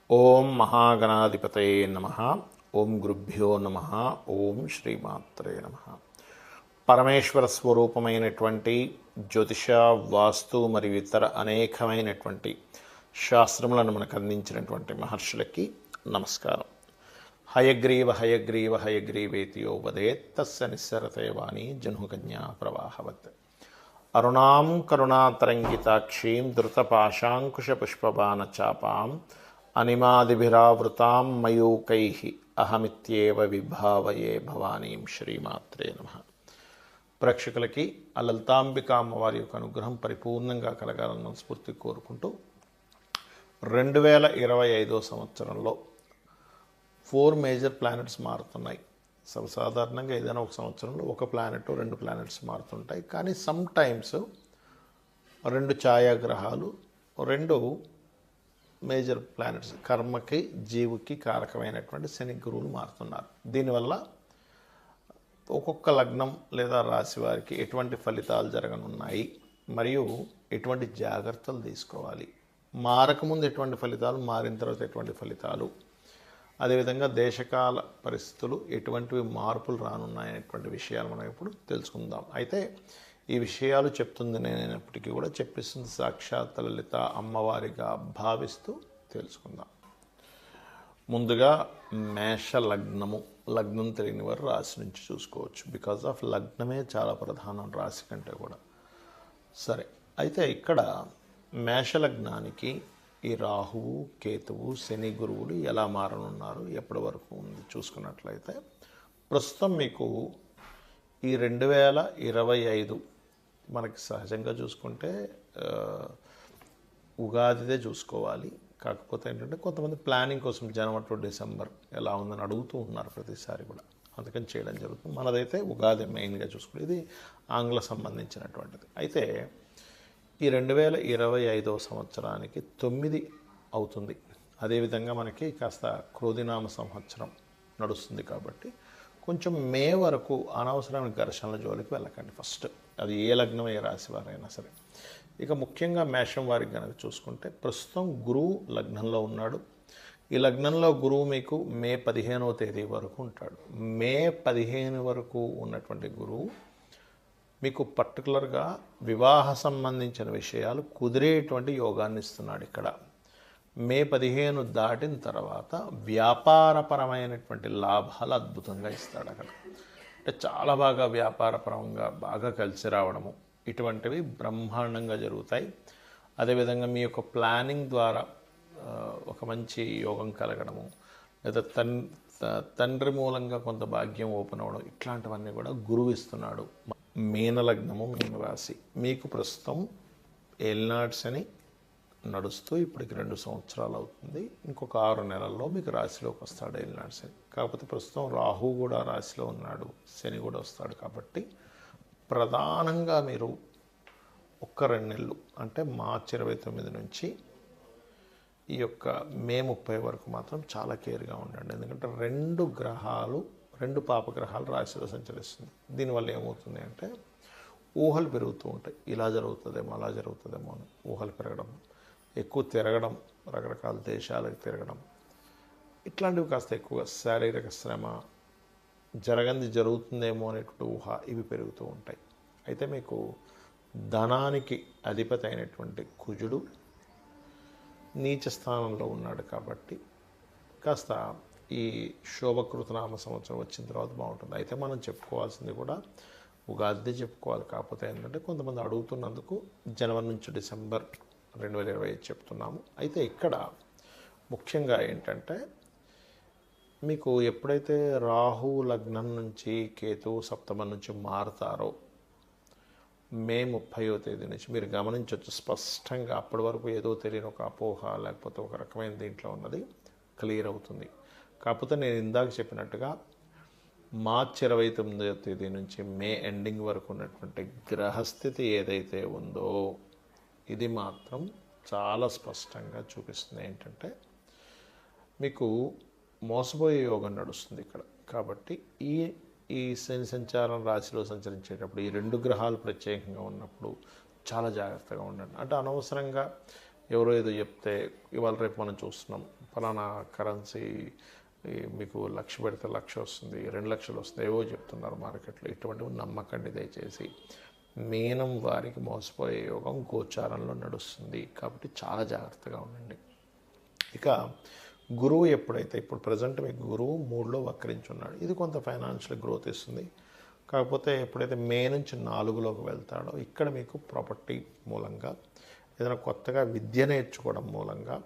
ఓం మహాగణాధిపతయే నమః. ఓం గురుభ్యో నమః. ఓం శ్రీమాత్రే నమః. పరమేశ్వర స్వరూపమైనటువంటి జ్యోతిష, వాస్తు మరియు ఇతర అనేకమైనటువంటి శాస్త్రములను మనకు అందించినటువంటి మహర్షులకి నమస్కారం. హయగ్రీవ హయగ్రీవ హయగ్రీవేతియో వదేత్ తస్య నిస్సరతే వాణి జహ్నుకన్యా ప్రవాహవత్. అరుణాం కరుణాతరంగితాక్షీం ధృతపాశాంకుశపుష్పబాణచాపాం అనిమాదిభిరావృతాం మయూకైః అహమిత్యేవ విభావయే భవానీం. శ్రీమాత్రే నమః. ప్రేక్షకులకి ఆ లలితాంబిక అమ్మవారి యొక్క అనుగ్రహం పరిపూర్ణంగా కలగాలన్న స్ఫూర్తి కోరుకుంటూ 2025 సంవత్సరంలో 4 మేజర్ ప్లానెట్స్ మారుతున్నాయి. సర్వసాధారణంగా ఏదైనా ఒక సంవత్సరంలో ఒక ప్లానెట్ 2 ప్లానెట్స్ మారుతుంటాయి. కానీ సమ్ టైమ్స్ 2 ఛాయాగ్రహాలు 2 మేజర్ ప్లానెట్స్ కర్మకి జీవుకి కారకమైనటువంటి శని గురువులు మారుతున్నారు. దీనివల్ల ఒక్కొక్క లగ్నం లేదా రాశి వారికి ఎటువంటి ఫలితాలు జరగనున్నాయి మరియు ఎటువంటి జాగ్రత్తలు తీసుకోవాలి, మారకముందు ఎటువంటి ఫలితాలు, మారిన తర్వాత ఎటువంటి ఫలితాలు, అదేవిధంగా దేశకాల పరిస్థితులు ఎటువంటివి మార్పులు రానున్నాయనేటువంటి విషయాలు మనం ఇప్పుడు తెలుసుకుందాం. అయితే ఈ విషయాలు చెప్తుంది నేనైనప్పటికీ కూడా చెప్పిస్తుంది సాక్షాత్ లలిత అమ్మవారిగా భావిస్తూ తెలుసుకుందాం. ముందుగా మేష లగ్నము. లగ్నం తెలియని వారు రాశి నుంచి చూసుకోవచ్చు. బికాజ్ ఆఫ్ లగ్నమే చాలా ప్రధానం రాశి కంటే కూడా. సరే, అయితే ఇక్కడ మేష లగ్నానికి ఈ రాహువు, కేతువు, శని గురువులు ఎలా మారనున్నారు, ఎప్పటి వరకు ఉంది చూసుకున్నట్లయితే ప్రస్తుతం మీకు ఈ 2025 మనకి సహజంగా చూసుకుంటే ఉగాదిదే చూసుకోవాలి. కాకపోతే ఏంటంటే కొంతమంది ప్లానింగ్ కోసం జనవరి టు డిసెంబర్ ఎలా ఉందని అడుగుతూ ఉన్నారు ప్రతిసారి కూడా, అందుకని చేయడం జరుగుతుంది. మనదైతే ఉగాది మెయిన్గా చూసుకుంటే ఇది ఆంగ్ల సంబంధించినటువంటిది. అయితే ఈ 2025 సంవత్సరానికి 9 అవుతుంది. అదేవిధంగా మనకి కాస్త క్రోధినామ సంవత్సరం నడుస్తుంది కాబట్టి కొంచెం మే వరకు అనవసరమైన ఘర్షణల జోలికి వెళ్ళకండి. ఫస్ట్ అది ఏ లగ్నం ఏ రాశి వారైనా సరే. ఇక ముఖ్యంగా మేషం వారికి కనుక చూసుకుంటే ప్రస్తుతం గురువు లగ్నంలో ఉన్నాడు. ఈ లగ్నంలో గురువు మీకు మే 15వ తేదీ వరకు ఉంటాడు. మే 15 వరకు ఉన్నటువంటి గురువు మీకు పర్టికులర్గా వివాహ సంబంధించిన విషయాలు కుదిరేటువంటి యోగాన్ని ఇస్తున్నాడు. ఇక్కడ మే 15 దాటిన తర్వాత వ్యాపారపరమైనటువంటి లాభాలు అద్భుతంగా ఇస్తాడు. అక్కడ అంటే చాలా బాగా వ్యాపారపరంగా బాగా కలిసి రావడము ఇటువంటివి బ్రహ్మాండంగా జరుగుతాయి. అదేవిధంగా మీ యొక్క ప్లానింగ్ ద్వారా ఒక మంచి యోగం కలగడము, లేదా తండ్రి మూలంగా కొంత భాగ్యం ఓపెన్ అవ్వడం, ఇట్లాంటివన్నీ కూడా గురువు ఇస్తున్నాడు. మీనలగ్నము, మీనరాశి మీకు ప్రస్తుతం ఏలినాటి శని నడుస్తూ ఇప్పటికి 2 సంవత్సరాలు అవుతుంది. ఇంకొక 6 నెలల్లో మీకు రాశిలోకి వస్తాడు ఏలినాటి శని. కాకపోతే ప్రస్తుతం రాహు కూడా రాశిలో ఉన్నాడు, శని కూడా వస్తాడు. కాబట్టి ప్రధానంగా మీరు ఒక్క 2 నెలలు అంటే మార్చి 29 నుంచి ఈ యొక్క మే 30 వరకు మాత్రం చాలా కేర్గా ఉండండి. ఎందుకంటే 2 గ్రహాలు 2 పాపగ్రహాలు రాశిలో సంచరిస్తుంది. దీనివల్ల ఏమవుతుంది అంటే ఊహలు పెరుగుతూ ఉంటాయి. ఇలా జరుగుతుందేమో, అలా జరుగుతుందేమో అని ఊహలు పెరగడం, ఎక్కువ తిరగడం, రకరకాల దేశాలకు తిరగడం, ఇట్లాంటివి కాస్త ఎక్కువగా శారీరక శ్రమ, జరగంది జరుగుతుందేమో అనేటువంటి ఊహ, ఇవి పెరుగుతూ ఉంటాయి. అయితే మీకు ధనానికి అధిపతి అయినటువంటి కుజుడు నీచ స్థానంలో ఉన్నాడు కాబట్టి కాస్త ఈ శోభకృతనామ సంవత్సరం వచ్చిన తర్వాత బాగుంటుంది. అయితే మనం చెప్పుకోవాల్సింది కూడా ఉగాది చెప్పుకోవాలి. కాకపోతే ఏంటంటే కొంతమంది అడుగుతున్నందుకు జనవరి నుంచి డిసెంబర్ 2025 చెప్తున్నాము. అయితే ఇక్కడ ముఖ్యంగా ఏంటంటే మీకు ఎప్పుడైతే రాహు లగ్నం నుంచి కేతు సప్తమం నుంచి మారుతారో మే 30వ తేదీ నుంచి మీరు గమనించవచ్చు స్పష్టంగా. అప్పటి వరకు ఏదో తెలియని ఒక అపోహ లేకపోతే ఒక రకమైన దీంట్లో ఉన్నది క్లియర్ అవుతుంది. కాకపోతే నేను ఇందాక చెప్పినట్టుగా మార్చి 29వ తేదీ నుంచి మే ఎండింగ్ వరకు ఉన్నటువంటి గ్రహస్థితి ఏదైతే ఉందో ఇది మాత్రం చాలా స్పష్టంగా చూపిస్తుంది ఏంటంటే మీకు మోసపోయే యోగం నడుస్తుంది ఇక్కడ. కాబట్టి ఈ శని సంచారం రాశిలో సంచరించేటప్పుడు ఈ 2 గ్రహాలు ప్రత్యేకంగా ఉన్నప్పుడు చాలా జాగ్రత్తగా ఉండండి. అంటే అనవసరంగా ఎవరో ఏదో చెప్తే ఇవాళ రేపు మనం చూస్తున్నాం ఫలానా కరెన్సీ మీకు 1,00,000 పెడితే 1,00,000 వస్తుంది, 2,00,000 వస్తుంది, ఏవో చెప్తున్నారు మార్కెట్లో. ఇటువంటివి నమ్మకండి దయచేసి. మీనం వారికి మోసపోయే యోగం గోచారంలో నడుస్తుంది కాబట్టి చాలా జాగ్రత్తగా ఉండండి. ఇక గురువు ఎప్పుడైతే ఇప్పుడు ప్రజెంట్ మీకు గురువు 3లో వక్రించున్నాడు, ఇది కొంత ఫైనాన్షియల్ గ్రోత్ ఇస్తుంది. కాకపోతే ఎప్పుడైతే మే నుంచి 4లోకి వెళ్తాడో ఇక్కడ మీకు ప్రాపర్టీ మూలంగా ఏదైనా కొత్తగా విద్య నేర్చుకోవడం మూలంగా,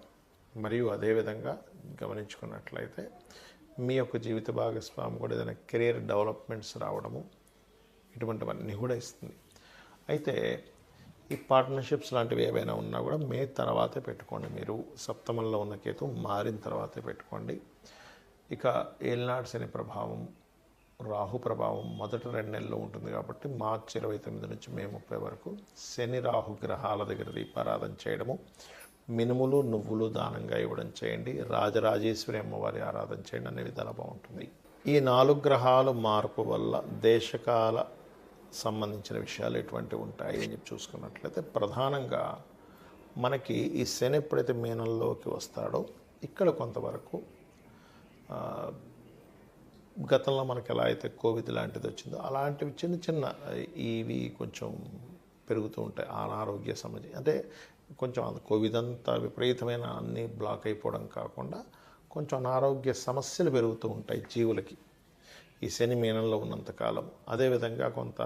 మరియు అదేవిధంగా గమనించుకున్నట్లయితే మీ యొక్క జీవిత భాగస్వామి కూడా ఏదైనా కెరీర్ డెవలప్మెంట్స్ రావడము ఇటువంటివన్నీ కూడా ఇస్తుంది. అయితే ఈ పార్ట్నర్షిప్స్ లాంటివి ఏవైనా ఉన్నా కూడా మే తర్వాతే పెట్టుకోండి. మీరు సప్తమంలో ఉన్న కేతు మారిన తర్వాతే పెట్టుకోండి. ఇక ఏలినాడు శని ప్రభావం, రాహు ప్రభావం మొదటి 2 నెలల్లో ఉంటుంది కాబట్టి మార్చి 29 నుంచి మే 30 వరకు శని రాహు గ్రహాల దగ్గర దీపారాధన చేయడము, మినుములు నువ్వులు దానంగా ఇవ్వడం చేయండి, రాజరాజేశ్వరి అమ్మవారి ఆరాధన చేయండి, అనే విధాలు బాగుంటుంది. ఈ 4 గ్రహాలు మార్పు వల్ల దేశకాల సంబంధించిన విషయాలు ఎటువంటివి ఉంటాయి అని చెప్పి చూసుకున్నట్లయితే ప్రధానంగా మనకి ఈ శని ఎప్పుడైతే మీనంలోకి వస్తాడో ఇక్కడ కొంతవరకు గతంలో మనకి ఎలా అయితే కోవిడ్ లాంటిది వచ్చిందో అలాంటివి చిన్న చిన్న ఇవి కొంచెం పెరుగుతూ ఉంటాయి. అనారోగ్య సమస్య అంటే కొంచెం కోవిడ్ అంతా విపరీతమైన అన్నీ బ్లాక్ అయిపోవడం కాకుండా కొంచెం అనారోగ్య సమస్యలు పెరుగుతూ ఉంటాయి జీవులకి ఈ శని మీనంలో ఉన్నంతకాలం. అదేవిధంగా కొంత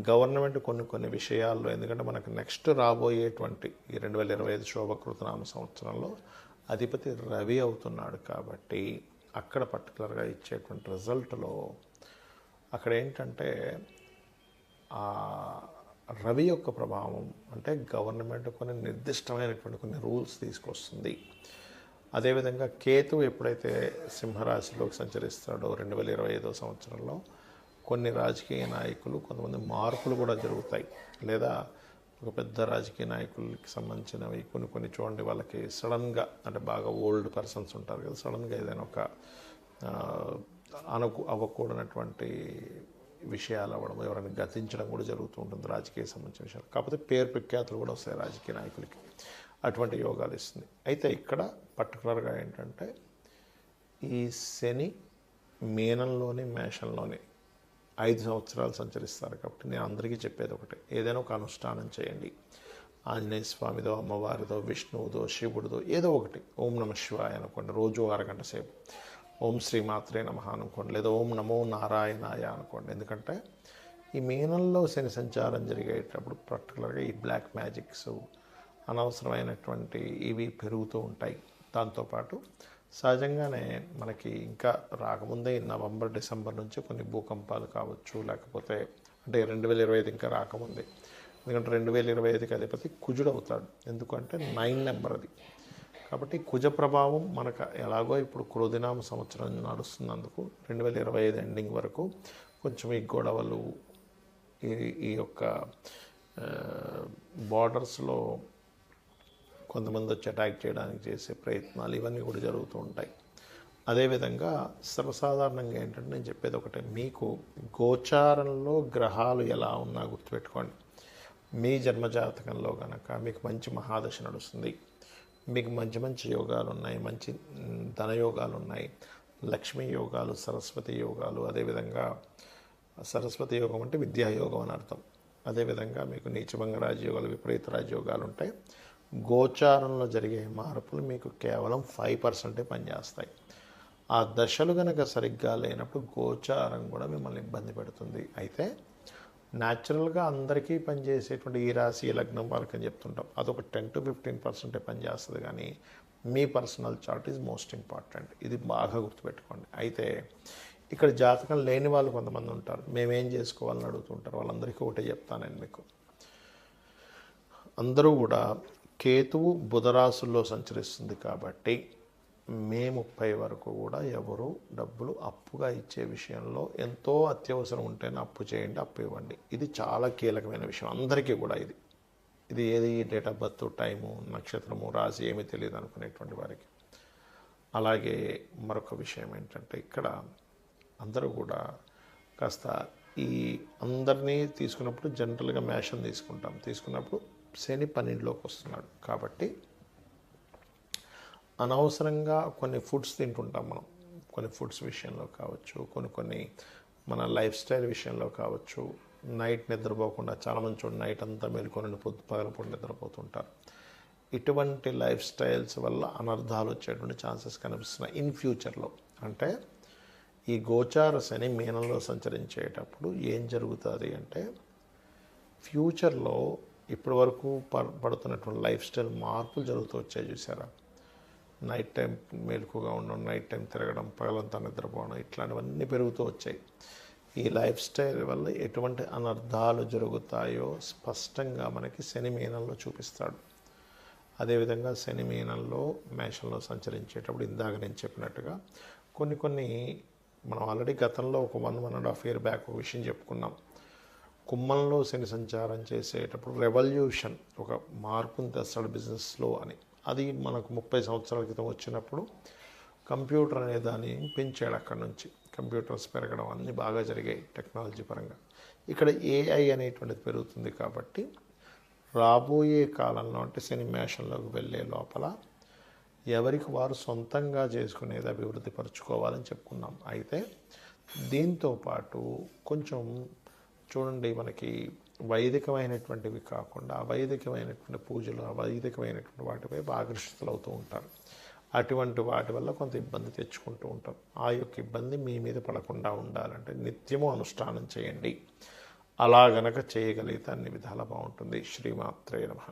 గవర్నమెంట్ కొన్ని విషయాల్లో, ఎందుకంటే మనకు నెక్స్ట్ రాబోయేటువంటి ఈ 2025 శోభకృతనామ సంవత్సరంలో అధిపతి రవి అవుతున్నాడు కాబట్టి అక్కడ పర్టికులర్గా ఇచ్చేటువంటి రిజల్ట్లో అక్కడ ఏంటంటే ఆ రవి యొక్క ప్రభావం అంటే గవర్నమెంట్ కొన్ని నిర్దిష్టమైనటువంటి కొన్ని రూల్స్ తీసుకొస్తుంది. అదేవిధంగా కేతు ఎప్పుడైతే సింహరాశిలోకి సంచరిస్తాడో 2025 సంవత్సరంలో కొన్ని రాజకీయ నాయకులు కొంతమంది మార్పులు కూడా జరుగుతాయి. లేదా ఒక పెద్ద రాజకీయ నాయకులకి సంబంధించినవి కొన్ని చూడండి, వాళ్ళకి సడన్గా అంటే బాగా ఓల్డ్ పర్సన్స్ ఉంటారు కదా, సడన్గా ఏదైనా ఒక అవ్వకూడనటువంటి విషయాలు అవ్వడం, ఎవరైనా గతించడం కూడా జరుగుతూ ఉంటుంది రాజకీయ సంబంధించిన విషయాలు. కాకపోతే పేరు ప్రఖ్యాతులు కూడా వస్తాయి రాజకీయ నాయకులకి, అటువంటి యోగాలు ఇస్తుంది. అయితే ఇక్కడ పర్టికులర్గా ఏంటంటే ఈ శని మీనంలోని మేషంలోని 5 సంవత్సరాలు సంచరిస్తారు కాబట్టి నేను అందరికీ చెప్పేది ఒకటే, ఏదైనా ఒక అనుష్ఠానం చేయండి. ఆంజనేయ స్వామిదో, అమ్మవారిదో, విష్ణువుదో, శివుడిదో ఏదో ఒకటి, ఓం నమ శివాయ అనుకోండి, రోజు 1 గంట సేపు ఓం శ్రీ మాత్రే నమః అనుకోండి, లేదా ఓం నమో నారాయణాయ అనుకోండి. ఎందుకంటే ఈ మీనంలో శని సంచారం జరిగేటప్పుడు పర్టికులర్గా ఈ బ్లాక్ మ్యాజిక్స్ అనవసరమైనటువంటి ఇవి పెరుగుతూ ఉంటాయి. దాంతోపాటు సహజంగానే మనకి ఇంకా రాకముందే నవంబర్ డిసెంబర్ నుంచి కొన్ని భూకంపాలు కావచ్చు, లేకపోతే అంటే 2025 ఇంకా రాకముందే, ఎందుకంటే 2025కి అధిపతి కుజుడు అవుతాడు. ఎందుకంటే 9 నెంబర్ అది. కాబట్టి కుజ ప్రభావం మనకు ఎలాగో ఇప్పుడు క్రోధినామ సంవత్సరం నడుస్తున్నందుకు 2025 ఎండింగ్ వరకు కొంచెం ఈ గొడవలు, ఈ యొక్క బార్డర్స్లో కొంతమంది వచ్చి అటాక్ చేయడానికి చేసే ప్రయత్నాలు ఇవన్నీ కూడా జరుగుతూ ఉంటాయి. అదేవిధంగా సర్వసాధారణంగా ఏంటంటే నేను చెప్పేది ఒకటే, మీకు గోచారంలో గ్రహాలు ఎలా ఉన్నా గుర్తుపెట్టుకోండి. మీ జన్మజాతకంలో కనుక మీకు మంచి మహాదశ నడుస్తుంది, మీకు మంచి యోగాలు ఉన్నాయి, మంచి ధనయోగాలు ఉన్నాయి, లక్ష్మీ యోగాలు, సరస్వతి యోగాలు, అదేవిధంగా సరస్వతి యోగం అంటే విద్యాయోగం అని అర్థం. అదేవిధంగా మీకు నీచభంగ రాజయోగాలు, విపరీత రాజయోగాలు ఉంటాయి. గోచారంలో జరిగే మార్పులు మీకు కేవలం 5% పనిచేస్తాయి. ఆ దశలు కనుక సరిగ్గా లేనప్పుడు గోచారం కూడా మిమ్మల్ని ఇబ్బంది పెడుతుంది. అయితే న్యాచురల్గా అందరికీ పనిచేసేటువంటి ఈ రాశి ఈ లగ్నం వాళ్ళకి అని చెప్తుంటాం, అదొక 10 to 15% పనిచేస్తుంది. కానీ మీ personal chart is most important, ఇది బాగా గుర్తుపెట్టుకోండి. అయితే ఇక్కడ జాతకం లేని వాళ్ళు కొంతమంది ఉంటారు, మేమేం చేసుకోవాలని అడుగుతుంటారు. వాళ్ళందరికీ ఒకటే చెప్తాను నేను మీకు, అందరూ కూడా కేతువు బుధరాశుల్లో సంచరిస్తుంది కాబట్టి మే 30 వరకు కూడా ఎవరు డబ్బులు అప్పుగా ఇచ్చే విషయంలో ఎంతో అత్యవసరం ఉంటేనే అప్పు చేయండి, అప్పు ఇవ్వండి. ఇది చాలా కీలకమైన విషయం అందరికీ కూడా. ఇది ఏది డేట్ ఆఫ్ బర్త్, టైము, నక్షత్రము, రాశి ఏమీ తెలియదు అనుకునేటువంటి వారికి. అలాగే మరొక విషయం ఏంటంటే ఇక్కడ అందరూ కూడా కాస్త ఈ అందరినీ తీసుకున్నప్పుడు జనరల్గా మేషం తీసుకున్నప్పుడు శని 12లోకి వస్తున్నాడు కాబట్టి అనవసరంగా కొన్ని ఫుడ్స్ తింటుంటాం మనం. కొన్ని ఫుడ్స్ విషయంలో కావచ్చు, కొన్ని మన లైఫ్ స్టైల్ విషయంలో కావచ్చు. నైట్ నిద్రపోకుండా చాలామంది చూడండి నైట్ అంతా మేలుకొని పగలపూట నిద్రపోతుంటారు. ఇటువంటి లైఫ్ స్టైల్స్ వల్ల అనర్థాలు వచ్చేటువంటి ఛాన్సెస్ కనిపిస్తున్నాయి ఇన్ ఫ్యూచర్లో. అంటే ఈ గోచార శని మీనంలో సంచరించేటప్పుడు ఏం జరుగుతుంది అంటే ఫ్యూచర్లో ఇప్పటి వరకు పడుతున్నటువంటి లైఫ్ స్టైల్ మార్పులు జరుగుతూ వచ్చాయి చూసారా. నైట్ టైం మేలుకుగా ఉండడం, నైట్ టైం తిరగడం, పగలంతా నిద్రపోవడం, ఇట్లాంటివన్నీ పెరుగుతూ వచ్చాయి. ఈ లైఫ్ స్టైల్ వల్ల ఎటువంటి అనర్థాలు జరుగుతాయో స్పష్టంగా మనకి శని మీనంలో చూపిస్తాడు. అదేవిధంగా శని మీనంలో మేషంలో సంచరించేటప్పుడు ఇందాక నేను చెప్పినట్టుగా కొన్ని మనం ఆల్రెడీ గతంలో ఒక 1.5 year బ్యాక్ ఒక విషయం చెప్పుకున్నాం. కుంభంలో శని సంచారం చేసేటప్పుడు రెవల్యూషన్, ఒక మార్పుని తెస్తాడు బిజినెస్లో అని. అది మనకు 30 సంవత్సరాల క్రితం వచ్చినప్పుడు కంప్యూటర్ అనే దాన్ని పెంచాడు. అక్కడి నుంచి కంప్యూటర్స్ పెరగడం అన్నీ బాగా జరిగాయి టెక్నాలజీ పరంగా. ఇక్కడ ఏఐ అనేటువంటిది పెరుగుతుంది కాబట్టి రాబోయే కాలంలో అంటే శని మేషంలోకి వెళ్ళే లోపల ఎవరికి వారు సొంతంగా చేసుకునేది అభివృద్ధి పరుచుకోవాలని చెప్పుకున్నాం. అయితే దీంతోపాటు కొంచెం చూడండి, మనకి వైదికమైనటువంటివి కాకుండా అవైదికమైనటువంటి పూజలు, అవైదికమైనటువంటి వాటిపై ఆకర్షితులు అవుతూ ఉంటారు. అటువంటి వాటి వల్ల కొంత ఇబ్బంది తెచ్చుకుంటూ ఉంటారు. ఆ యొక్క ఇబ్బంది మీ మీద పడకుండా ఉండాలంటే నిత్యము అనుష్ఠానం చేయండి. అలా గనక చేయగలిగితే అన్ని విధాలా బాగుంటుంది. శ్రీమాత్రే నమః.